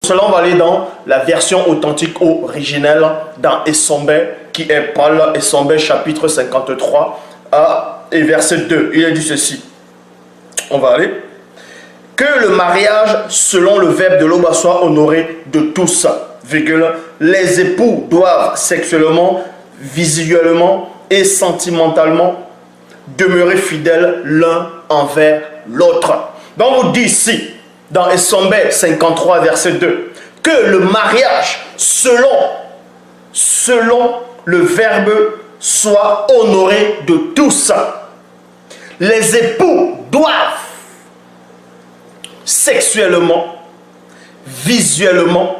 cela, on va aller dans la version authentique originelle, dans Essombe, qui est Paul, Essombe chapitre 53 et verset 2. Il a dit ceci. On va aller. Que le mariage, selon le verbe de l'aube, soit honoré de tous, virgule. Les époux doivent sexuellement, visuellement et sentimentalement demeurer fidèles l'un envers l'autre. Donc on dit ici, dans Essombe 53, verset 2, que le mariage, selon le verbe, soit honoré de tous. Les époux doivent sexuellement, visuellement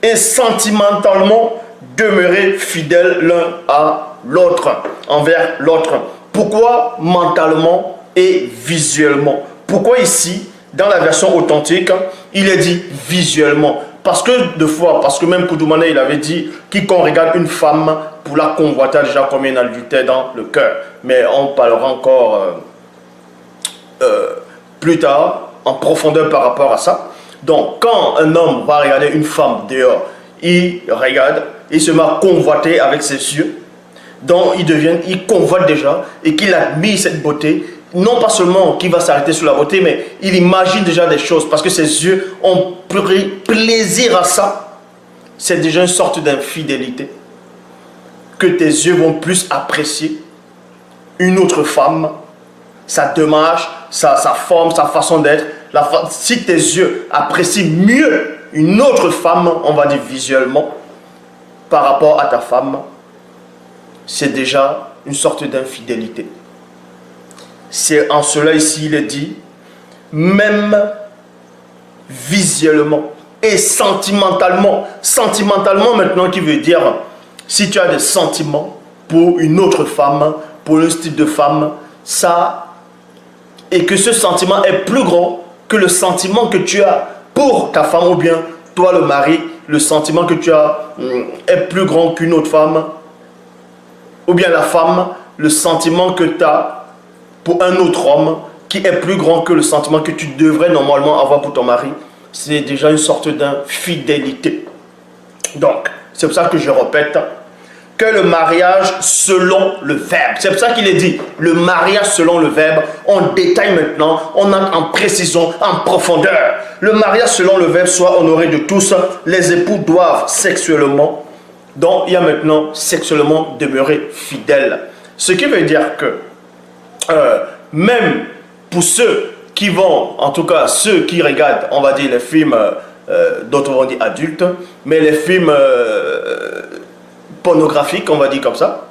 et sentimentalement demeurer fidèles l'un à l'autre, envers l'autre. Pourquoi mentalement et visuellement? Pourquoi ici, dans la version authentique, il est dit visuellement? Parce que deux fois, parce que même Koudoumane, il avait dit, quiconque regarde une femme pour la convoiter déjà comme un adultère dans le cœur. Mais on parlera encore plus tard, en profondeur par rapport à ça. Donc, quand un homme va regarder une femme dehors, il regarde, il se met à convoiter avec ses yeux. Donc, il convoite déjà et qu'il admire cette beauté. Non pas seulement qu'il va s'arrêter sur la beauté, mais il imagine déjà des choses parce que ses yeux ont pris plaisir à ça. C'est déjà une sorte d'infidélité. Que tes yeux vont plus apprécier une autre femme, sa démarche, sa forme, sa façon d'être. Si tes yeux apprécient mieux une autre femme, on va dire visuellement, par rapport à ta femme, c'est déjà une sorte d'infidélité. C'est en cela ici, il est dit, même visuellement et sentimentalement. Sentimentalement maintenant qui veut dire, si tu as des sentiments pour une autre femme, pour un style de femme, ça, et que ce sentiment est plus grand que le sentiment que tu as pour ta femme, ou bien toi le mari, le sentiment que tu as est plus grand qu'une autre femme, ou bien la femme, le sentiment que tu as pour un autre homme qui est plus grand que le sentiment que tu devrais normalement avoir pour ton mari, c'est déjà une sorte d'infidélité. Donc, c'est pour ça que je répète que le mariage selon le verbe. C'est pour ça qu'il est dit, le mariage selon le verbe, on détaille maintenant, on entre en précision, en profondeur. Le mariage selon le verbe soit honoré de tous, les époux doivent sexuellement, donc il y a maintenant sexuellement demeurer fidèles. Ce qui veut dire que, même pour ceux qui vont, en tout cas ceux qui regardent, on va dire les films, d'autres vont dire adultes, mais les films pornographiques, on va dire comme ça,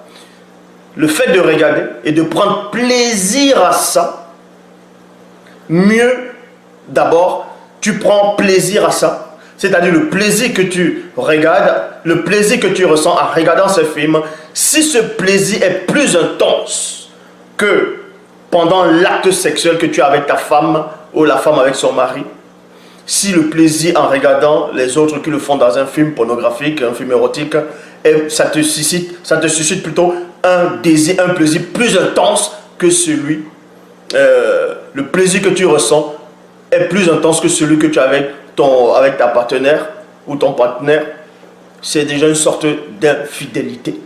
le fait de regarder et de prendre plaisir à ça, mieux d'abord, tu prends plaisir à ça, c'est-à-dire le plaisir que tu regardes, le plaisir que tu ressens en regardant ce film, si ce plaisir est plus intense que pendant l'acte sexuel que tu as avec ta femme ou la femme avec son mari, si le plaisir en regardant les autres qui le font dans un film pornographique, un film érotique, et ça te suscite plutôt un désir, un plaisir plus intense que celui, le plaisir que tu ressens est plus intense que celui que tu as avec ta partenaire ou ton partenaire, c'est déjà une sorte d'infidélité.